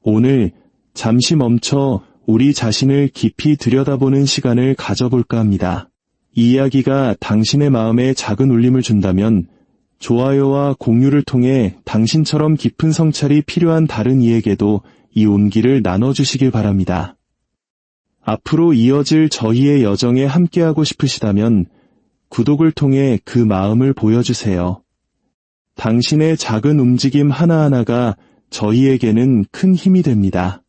오늘 잠시 멈춰 우리 자신을 깊이 들여다보는 시간을 가져볼까 합니다. 이 이야기가 당신의 마음에 작은 울림을 준다면 좋아요와 공유를 통해 당신처럼 깊은 성찰이 필요한 다른 이에게도 이 온기를 나눠주시길 바랍니다. 앞으로 이어질 저희의 여정에 함께하고 싶으시다면 구독을 통해 그 마음을 보여주세요. 당신의 작은 움직임 하나하나가 저희에게는 큰 힘이 됩니다.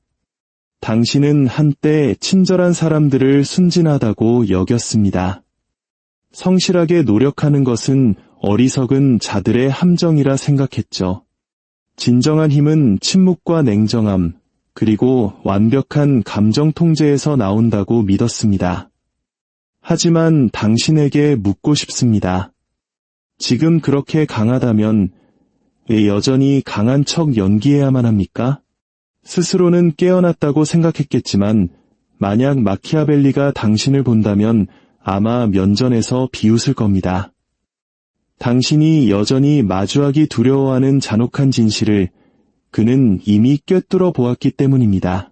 당신은 한때 친절한 사람들을 순진하다고 여겼습니다. 성실하게 노력하는 것은 어리석은 자들의 함정이라 생각했죠. 진정한 힘은 침묵과 냉정함, 그리고 완벽한 감정 통제에서 나온다고 믿었습니다. 하지만 당신에게 묻고 싶습니다. 지금 그렇게 강하다면 왜 여전히 강한 척 연기해야만 합니까? 스스로는 깨어났다고 생각했겠지만 만약 마키아벨리가 당신을 본다면 아마 면전에서 비웃을 겁니다. 당신이 여전히 마주하기 두려워하는 잔혹한 진실을 그는 이미 꿰뚫어 보았기 때문입니다.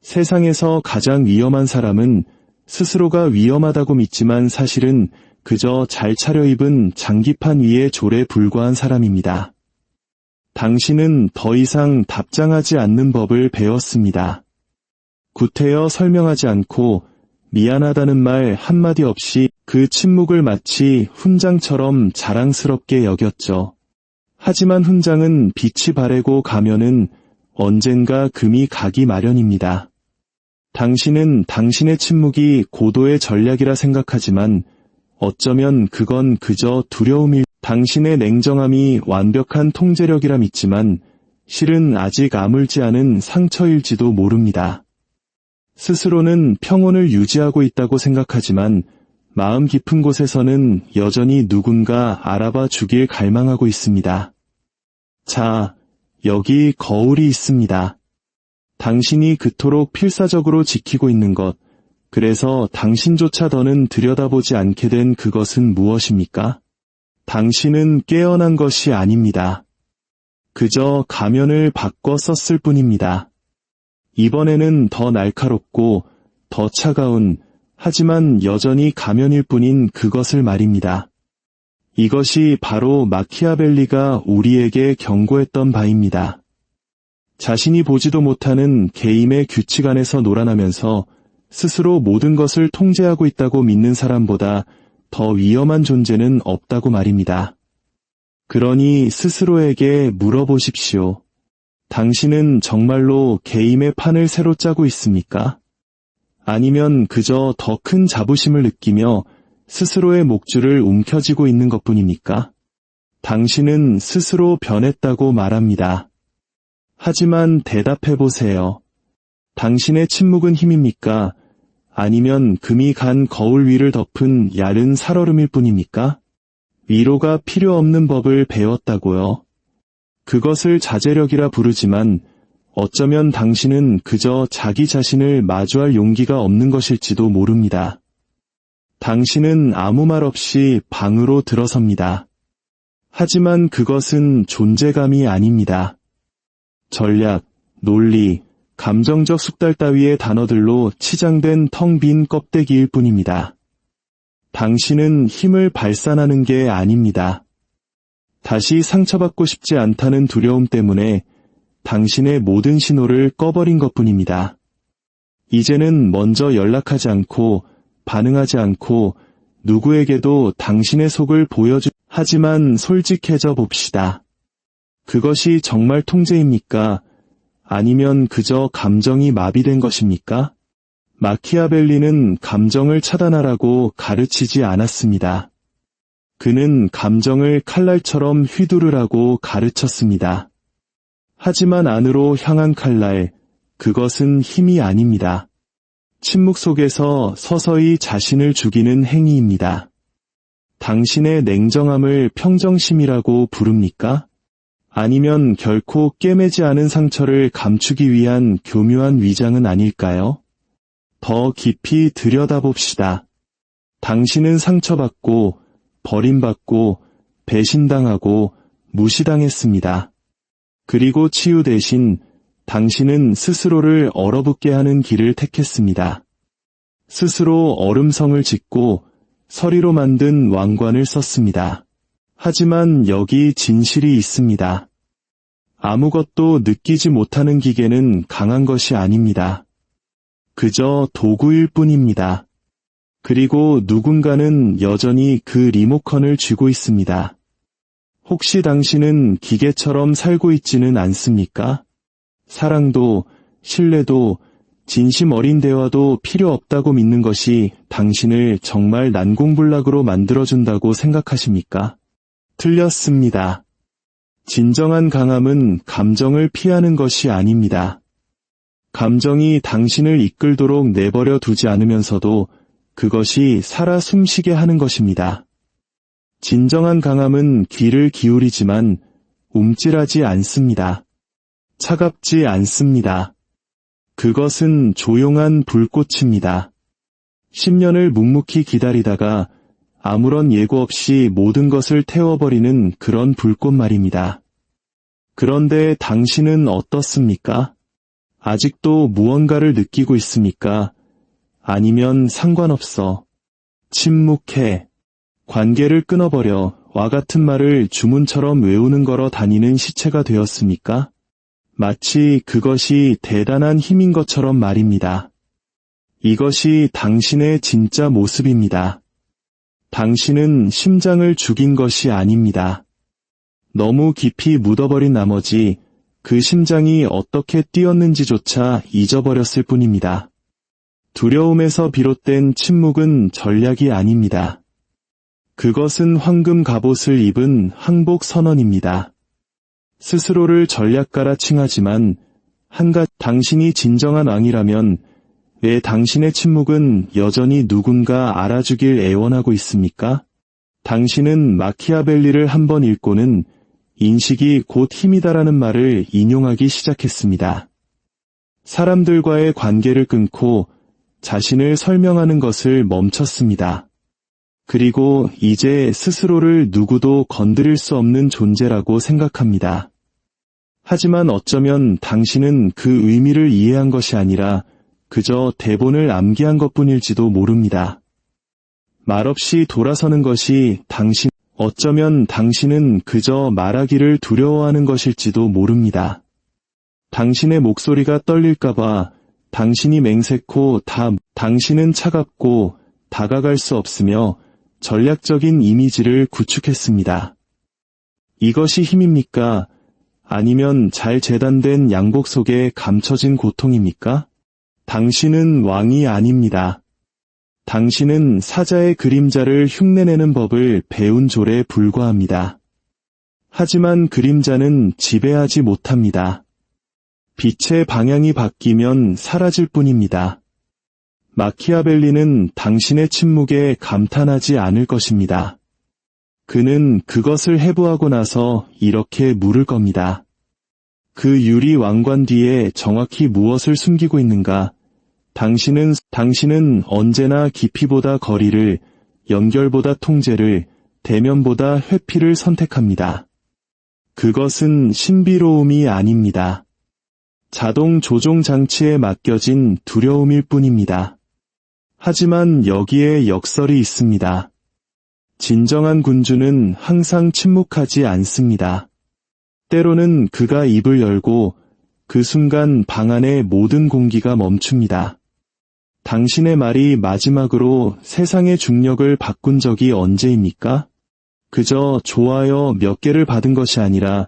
세상에서 가장 위험한 사람은 스스로가 위험하다고 믿지만 사실은 그저 잘 차려입은 장기판 위의 졸에 불과한 사람입니다. 당신은 더 이상 답장하지 않는 법을 배웠습니다. 구태여 설명하지 않고 미안하다는 말 한마디 없이 그 침묵을 마치 훈장처럼 자랑스럽게 여겼죠. 하지만 훈장은 빛이 바래고 가면은 언젠가 금이 가기 마련입니다. 당신은 당신의 침묵이 고도의 전략이라 생각하지만 어쩌면 그건 그저 두려움일 당신의 냉정함이 완벽한 통제력이라 믿지만 실은 아직 아물지 않은 상처일지도 모릅니다. 스스로는 평온을 유지하고 있다고 생각하지만 마음 깊은 곳에서는 여전히 누군가 알아봐 주길 갈망하고 있습니다. 자, 여기 거울이 있습니다. 당신이 그토록 필사적으로 지키고 있는 것, 그래서 당신조차 더는 들여다보지 않게 된 그것은 무엇입니까? 당신은 깨어난 것이 아닙니다. 그저 가면을 바꿔 썼을 뿐입니다. 이번에는 더 날카롭고 더 차가운 하지만 여전히 가면일 뿐인 그것을 말입니다. 이것이 바로 마키아벨리가 우리에게 경고했던 바입니다. 자신이 보지도 못하는 게임의 규칙 안에서 놀아나면서 스스로 모든 것을 통제하고 있다고 믿는 사람보다 더 위험한 존재는 없다고 말입니다. 그러니 스스로에게 물어보십시오. 당신은 정말로 게임의 판을 새로 짜고 있습니까? 아니면 그저 더 큰 자부심을 느끼며 스스로의 목줄을 움켜쥐고 있는 것뿐입니까? 당신은 스스로 변했다고 말합니다. 하지만 대답해보세요. 당신의 침묵은 힘입니까? 아니면 금이 간 거울 위를 덮은 야른 살얼음일 뿐입니까? 위로가 필요 없는 법을 배웠다고요. 그것을 자제력이라 부르지만 어쩌면 당신은 그저 자기 자신을 마주할 용기가 없는 것일지도 모릅니다. 당신은 아무 말 없이 방으로 들어섭니다. 하지만 그것은 존재감이 아닙니다. 전략, 논리, 감정적 숙달 따위의 단어들로 치장된 텅 빈 껍데기일 뿐입니다. 당신은 힘을 발산하는 게 아닙니다. 다시 상처받고 싶지 않다는 두려움 때문에 당신의 모든 신호를 꺼버린 것뿐입니다. 이제는 먼저 연락하지 않고 반응하지 않고 누구에게도 당신의 속을 하지만 솔직해져 봅시다. 그것이 정말 통제입니까? 아니면 그저 감정이 마비된 것입니까? 마키아벨리는 감정을 차단하라고 가르치지 않았습니다. 그는 감정을 칼날처럼 휘두르라고 가르쳤습니다. 하지만 안으로 향한 칼날, 그것은 힘이 아닙니다. 침묵 속에서 서서히 자신을 죽이는 행위입니다. 당신의 냉정함을 평정심이라고 부릅니까? 아니면 결코 꿰매지 않은 상처를 감추기 위한 교묘한 위장은 아닐까요? 더 깊이 들여다봅시다. 당신은 상처받고, 버림받고, 배신당하고, 무시당했습니다. 그리고 치유 대신 당신은 스스로를 얼어붙게 하는 길을 택했습니다. 스스로 얼음성을 짓고 서리로 만든 왕관을 썼습니다. 하지만 여기 진실이 있습니다. 아무것도 느끼지 못하는 기계는 강한 것이 아닙니다. 그저 도구일 뿐입니다. 그리고 누군가는 여전히 그 리모컨을 쥐고 있습니다. 혹시 당신은 기계처럼 살고 있지는 않습니까? 사랑도, 신뢰도, 진심 어린 대화도 필요 없다고 믿는 것이 당신을 정말 난공불락으로 만들어준다고 생각하십니까? 틀렸습니다. 진정한 강함은 감정을 피하는 것이 아닙니다. 감정이 당신을 이끌도록 내버려 두지 않으면서도 그것이 살아 숨쉬게 하는 것입니다. 진정한 강함은 귀를 기울이지만 움찔하지 않습니다. 차갑지 않습니다. 그것은 조용한 불꽃입니다. 10년을 묵묵히 기다리다가 아무런 예고 없이 모든 것을 태워버리는 그런 불꽃 말입니다. 그런데 당신은 어떻습니까? 아직도 무언가를 느끼고 있습니까? 아니면 상관없어. 침묵해. 관계를 끊어버려. 와 같은 말을 주문처럼 외우는 거러 다니는 시체가 되었습니까? 마치 그것이 대단한 힘인 것처럼 말입니다. 이것이 당신의 진짜 모습입니다. 당신은 심장을 죽인 것이 아닙니다. 너무 깊이 묻어버린 나머지 그 심장이 어떻게 뛰었는지조차 잊어버렸을 뿐입니다. 두려움에서 비롯된 침묵은 전략이 아닙니다. 그것은 황금 갑옷을 입은 항복 선언입니다. 스스로를 전략가라 칭하지만 당신이 진정한 왕이라면 왜 당신의 침묵은 여전히 누군가 알아주길 애원하고 있습니까? 당신은 마키아벨리를 한번 읽고는 인식이 곧 힘이다라는 말을 인용하기 시작했습니다. 사람들과의 관계를 끊고 자신을 설명하는 것을 멈췄습니다. 그리고 이제 스스로를 누구도 건드릴 수 없는 존재라고 생각합니다. 하지만 어쩌면 당신은 그 의미를 이해한 것이 아니라 그저 대본을 암기한 것뿐일지도 모릅니다. 말없이 돌아서는 것이 어쩌면 당신은 그저 말하기를 두려워하는 것일지도 모릅니다. 당신의 목소리가 떨릴까봐 당신이 맹세코 당신은 차갑고 다가갈 수 없으며 전략적인 이미지를 구축했습니다. 이것이 힘입니까? 아니면 잘 재단된 양복 속에 감춰진 고통입니까? 당신은 왕이 아닙니다. 당신은 사자의 그림자를 흉내내는 법을 배운 졸에 불과합니다. 하지만 그림자는 지배하지 못합니다. 빛의 방향이 바뀌면 사라질 뿐입니다. 마키아벨리는 당신의 침묵에 감탄하지 않을 것입니다. 그는 그것을 해부하고 나서 이렇게 물을 겁니다. 그 유리 왕관 뒤에 정확히 무엇을 숨기고 있는가? 당신은 언제나 깊이보다 거리를, 연결보다 통제를, 대면보다 회피를 선택합니다. 그것은 신비로움이 아닙니다. 자동 조종 장치에 맡겨진 두려움일 뿐입니다. 하지만 여기에 역설이 있습니다. 진정한 군주는 항상 침묵하지 않습니다. 때로는 그가 입을 열고 그 순간 방 안의 모든 공기가 멈춥니다. 당신의 말이 마지막으로 세상의 중력을 바꾼 적이 언제입니까? 그저 좋아요 몇 개를 받은 것이 아니라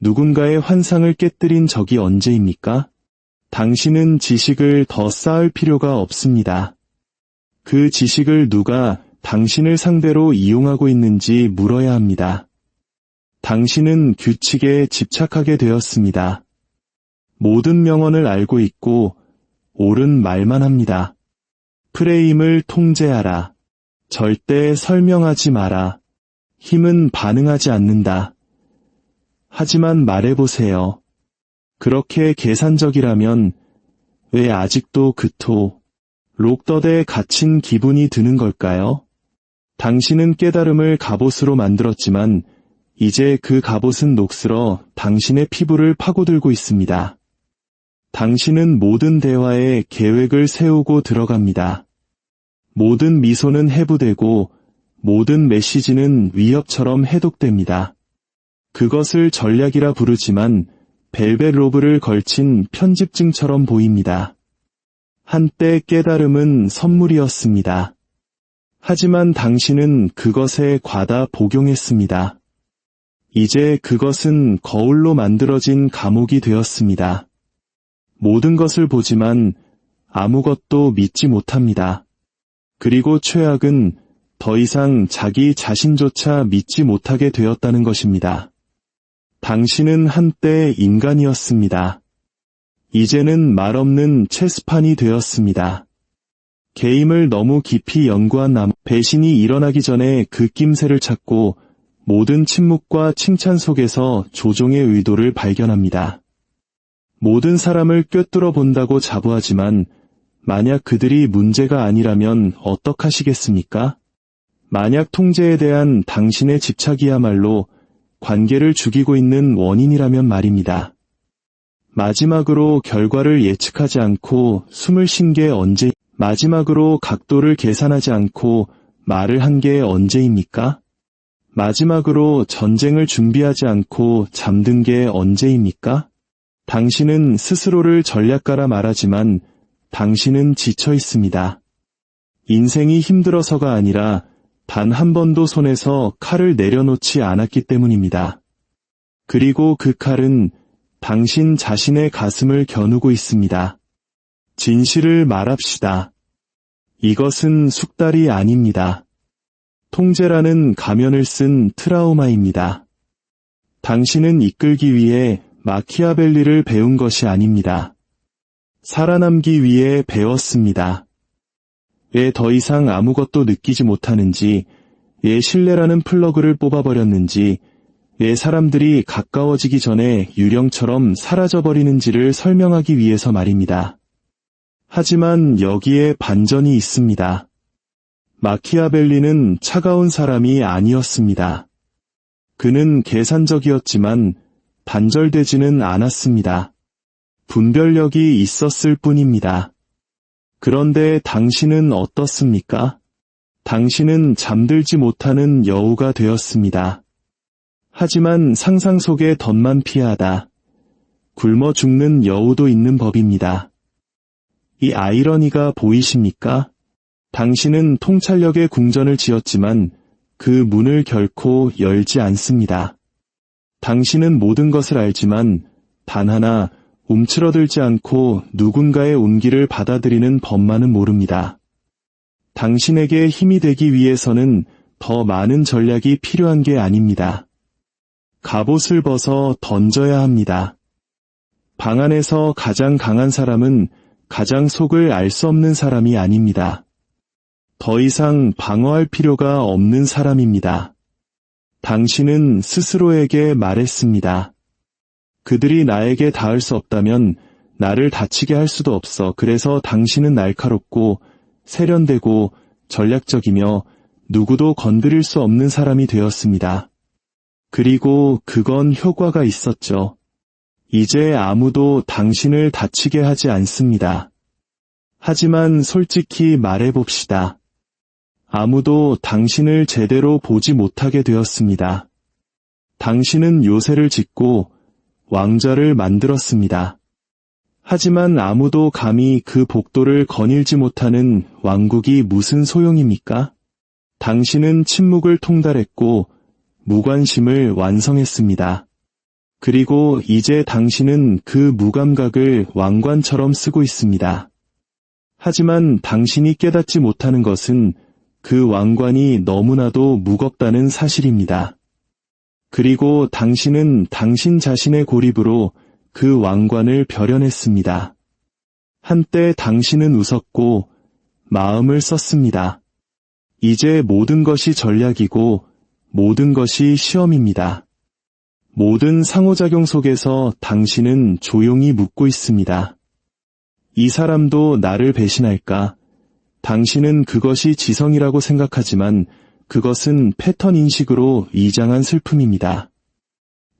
누군가의 환상을 깨뜨린 적이 언제입니까? 당신은 지식을 더 쌓을 필요가 없습니다. 그 지식을 누가 당신을 상대로 이용하고 있는지 물어야 합니다. 당신은 규칙에 집착하게 되었습니다. 모든 명언을 알고 있고 옳은 말만 합니다. 프레임을 통제하라. 절대 설명하지 마라. 힘은 반응하지 않는다. 하지만 말해보세요. 그렇게 계산적이라면 왜 아직도 록더대에 갇힌 기분이 드는 걸까요? 당신은 깨달음을 갑옷으로 만들었지만 이제 그 갑옷은 녹슬어 당신의 피부를 파고들고 있습니다. 당신은 모든 대화에 계획을 세우고 들어갑니다. 모든 미소는 해부되고 모든 메시지는 위협처럼 해독됩니다. 그것을 전략이라 부르지만 벨벳 로브를 걸친 편집증처럼 보입니다. 한때 깨달음은 선물이었습니다. 하지만 당신은 그것에 과다 복용했습니다. 이제 그것은 거울로 만들어진 감옥이 되었습니다. 모든 것을 보지만 아무것도 믿지 못합니다. 그리고 최악은 더 이상 자기 자신조차 믿지 못하게 되었다는 것입니다. 당신은 한때 인간이었습니다. 이제는 말없는 체스판이 되었습니다. 게임을 너무 깊이 연구한 배신이 일어나기 전에 그 낌새를 찾고 모든 침묵과 칭찬 속에서 조종의 의도를 발견합니다. 모든 사람을 꿰뚫어 본다고 자부하지만 만약 그들이 문제가 아니라면 어떡하시겠습니까? 만약 통제에 대한 당신의 집착이야말로 관계를 죽이고 있는 원인이라면 말입니다. 마지막으로 결과를 예측하지 않고 숨을 쉰 게 언제, 마지막으로 각도를 계산하지 않고 말을 한 게 언제입니까? 마지막으로 전쟁을 준비하지 않고 잠든 게 언제입니까? 당신은 스스로를 전략가라 말하지만 당신은 지쳐 있습니다. 인생이 힘들어서가 아니라 단 한 번도 손에서 칼을 내려놓지 않았기 때문입니다. 그리고 그 칼은 당신 자신의 가슴을 겨누고 있습니다. 진실을 말합시다. 이것은 숙달이 아닙니다. 통제라는 가면을 쓴 트라우마입니다. 당신은 이끌기 위해 마키아벨리를 배운 것이 아닙니다. 살아남기 위해 배웠습니다. 왜 더 이상 아무것도 느끼지 못하는지, 왜 신뢰라는 플러그를 뽑아버렸는지, 왜 사람들이 가까워지기 전에 유령처럼 사라져버리는지를 설명하기 위해서 말입니다. 하지만 여기에 반전이 있습니다. 마키아벨리는 차가운 사람이 아니었습니다. 그는 계산적이었지만 단절되지는 않았습니다. 분별력이 있었을 뿐입니다. 그런데 당신은 어떻습니까? 당신은 잠들지 못하는 여우가 되었습니다. 하지만 상상 속의 덫만 피하다. 굶어 죽는 여우도 있는 법입니다. 이 아이러니가 보이십니까? 당신은 통찰력의 궁전을 지었지만 그 문을 결코 열지 않습니다. 당신은 모든 것을 알지만 단 하나 움츠러들지 않고 누군가의 온기를 받아들이는 법만은 모릅니다. 당신에게 힘이 되기 위해서는 더 많은 전략이 필요한 게 아닙니다. 갑옷을 벗어 던져야 합니다. 방 안에서 가장 강한 사람은 가장 속을 알 수 없는 사람이 아닙니다. 더 이상 방어할 필요가 없는 사람입니다. 당신은 스스로에게 말했습니다. 그들이 나에게 닿을 수 없다면 나를 다치게 할 수도 없어. 그래서 당신은 날카롭고 세련되고 전략적이며 누구도 건드릴 수 없는 사람이 되었습니다. 그리고 그건 효과가 있었죠. 이제 아무도 당신을 다치게 하지 않습니다. 하지만 솔직히 말해봅시다. 아무도 당신을 제대로 보지 못하게 되었습니다. 당신은 요새를 짓고 왕좌를 만들었습니다. 하지만 아무도 감히 그 복도를 거닐지 못하는 왕국이 무슨 소용입니까? 당신은 침묵을 통달했고 무관심을 완성했습니다. 그리고 이제 당신은 그 무감각을 왕관처럼 쓰고 있습니다. 하지만 당신이 깨닫지 못하는 것은 그 왕관이 너무나도 무겁다는 사실입니다. 그리고 당신은 당신 자신의 고립으로 그 왕관을 벼려냈습니다. 한때 당신은 웃었고 마음을 썼습니다. 이제 모든 것이 전략이고 모든 것이 시험입니다. 모든 상호작용 속에서 당신은 조용히 묻고 있습니다. 이 사람도 나를 배신할까? 당신은 그것이 지성이라고 생각하지만 그것은 패턴 인식으로 이장한 슬픔입니다.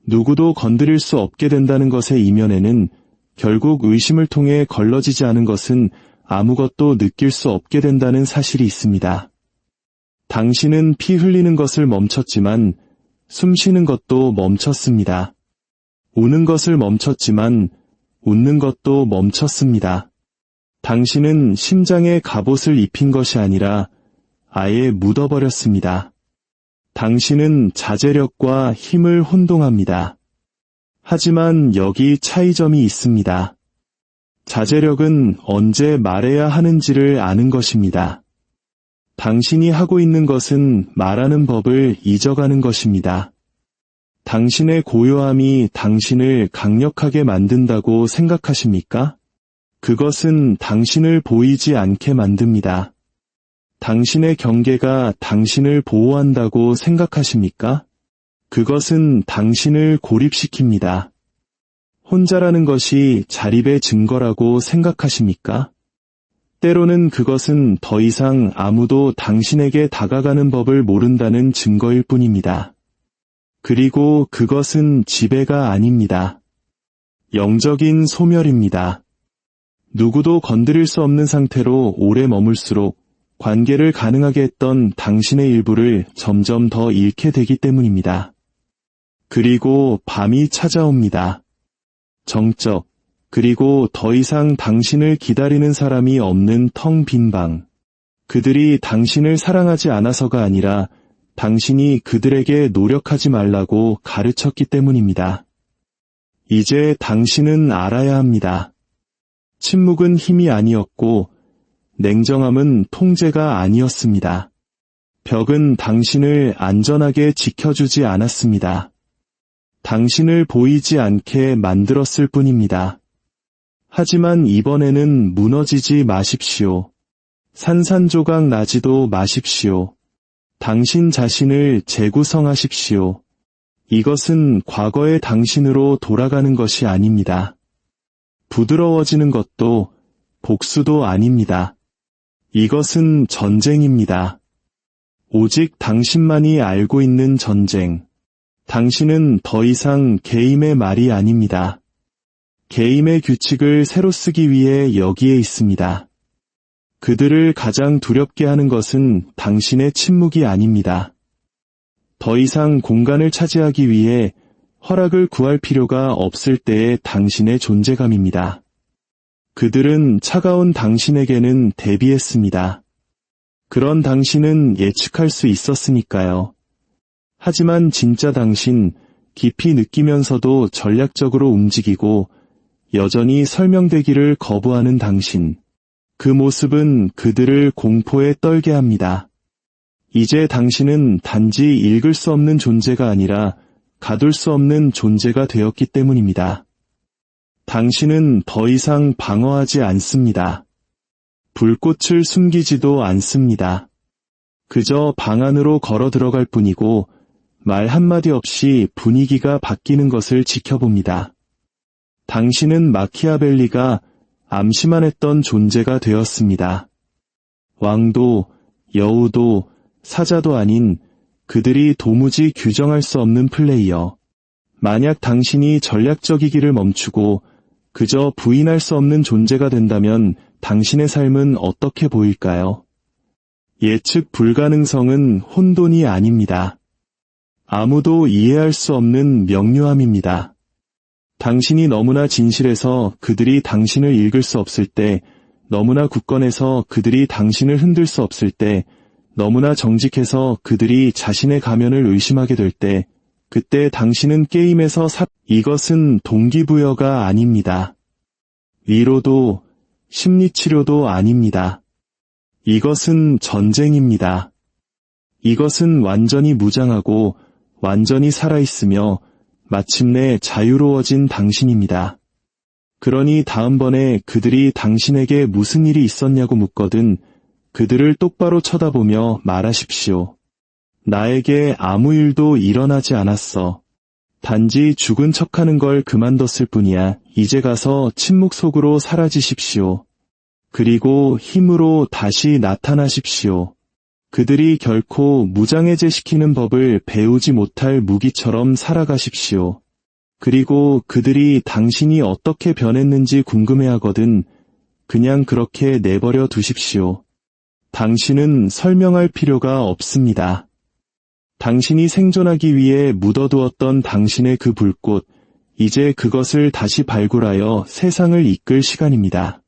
누구도 건드릴 수 없게 된다는 것의 이면에는 결국 의심을 통해 걸러지지 않은 것은 아무것도 느낄 수 없게 된다는 사실이 있습니다. 당신은 피 흘리는 것을 멈췄지만 숨 쉬는 것도 멈췄습니다. 우는 것을 멈췄지만 웃는 것도 멈췄습니다. 당신은 심장에 갑옷을 입힌 것이 아니라 아예 묻어버렸습니다. 당신은 자제력과 힘을 혼동합니다. 하지만 여기 차이점이 있습니다. 자제력은 언제 말해야 하는지를 아는 것입니다. 당신이 하고 있는 것은 말하는 법을 잊어가는 것입니다. 당신의 고요함이 당신을 강력하게 만든다고 생각하십니까? 그것은 당신을 보이지 않게 만듭니다. 당신의 경계가 당신을 보호한다고 생각하십니까? 그것은 당신을 고립시킵니다. 혼자라는 것이 자립의 증거라고 생각하십니까? 때로는 그것은 더 이상 아무도 당신에게 다가가는 법을 모른다는 증거일 뿐입니다. 그리고 그것은 지배가 아닙니다. 영적인 소멸입니다. 누구도 건드릴 수 없는 상태로 오래 머물수록 관계를 가능하게 했던 당신의 일부를 점점 더 잃게 되기 때문입니다. 그리고 밤이 찾아옵니다. 정적, 그리고 더 이상 당신을 기다리는 사람이 없는 텅 빈 방. 그들이 당신을 사랑하지 않아서가 아니라 당신이 그들에게 노력하지 말라고 가르쳤기 때문입니다. 이제 당신은 알아야 합니다. 침묵은 힘이 아니었고 냉정함은 통제가 아니었습니다. 벽은 당신을 안전하게 지켜주지 않았습니다. 당신을 보이지 않게 만들었을 뿐입니다. 하지만 이번에는 무너지지 마십시오. 산산조각 나지도 마십시오. 당신 자신을 재구성하십시오. 이것은 과거의 당신으로 돌아가는 것이 아닙니다. 부드러워지는 것도 복수도 아닙니다. 이것은 전쟁입니다. 오직 당신만이 알고 있는 전쟁. 당신은 더 이상 게임의 말이 아닙니다. 게임의 규칙을 새로 쓰기 위해 여기에 있습니다. 그들을 가장 두렵게 하는 것은 당신의 침묵이 아닙니다. 더 이상 공간을 차지하기 위해 허락을 구할 필요가 없을 때의 당신의 존재감입니다. 그들은 차가운 당신에게는 대비했습니다. 그런 당신은 예측할 수 있었으니까요. 하지만 진짜 당신, 깊이 느끼면서도 전략적으로 움직이고 여전히 설명되기를 거부하는 당신. 그 모습은 그들을 공포에 떨게 합니다. 이제 당신은 단지 읽을 수 없는 존재가 아니라 가둘 수 없는 존재가 되었기 때문입니다. 당신은 더 이상 방어하지 않습니다. 불꽃을 숨기지도 않습니다. 그저 방 안으로 걸어 들어갈 뿐이고 말 한마디 없이 분위기가 바뀌는 것을 지켜봅니다. 당신은 마키아벨리가 암시만 했던 존재가 되었습니다. 왕도, 여우도, 사자도 아닌 그들이 도무지 규정할 수 없는 플레이어. 만약 당신이 전략적이기를 멈추고 그저 부인할 수 없는 존재가 된다면 당신의 삶은 어떻게 보일까요? 예측 불가능성은 혼돈이 아닙니다. 아무도 이해할 수 없는 명료함입니다. 당신이 너무나 진실해서 그들이 당신을 읽을 수 없을 때, 너무나 굳건해서 그들이 당신을 흔들 수 없을 때, 너무나 정직해서 그들이 자신의 가면을 의심하게 될 때, 그때 당신은 게임에서 이것은 동기부여가 아닙니다. 위로도, 심리치료도 아닙니다. 이것은 전쟁입니다. 이것은 완전히 무장하고 완전히 살아있으며 마침내 자유로워진 당신입니다. 그러니 다음번에 그들이 당신에게 무슨 일이 있었냐고 묻거든 그들을 똑바로 쳐다보며 말하십시오. 나에게 아무 일도 일어나지 않았어. 단지 죽은 척하는 걸 그만뒀을 뿐이야. 이제 가서 침묵 속으로 사라지십시오. 그리고 힘으로 다시 나타나십시오. 그들이 결코 무장해제시키는 법을 배우지 못할 무기처럼 살아가십시오. 그리고 그들이 당신이 어떻게 변했는지 궁금해하거든 그냥 그렇게 내버려 두십시오. 당신은 설명할 필요가 없습니다. 당신이 생존하기 위해 묻어두었던 당신의 그 불꽃, 이제 그것을 다시 발굴하여 세상을 이끌 시간입니다.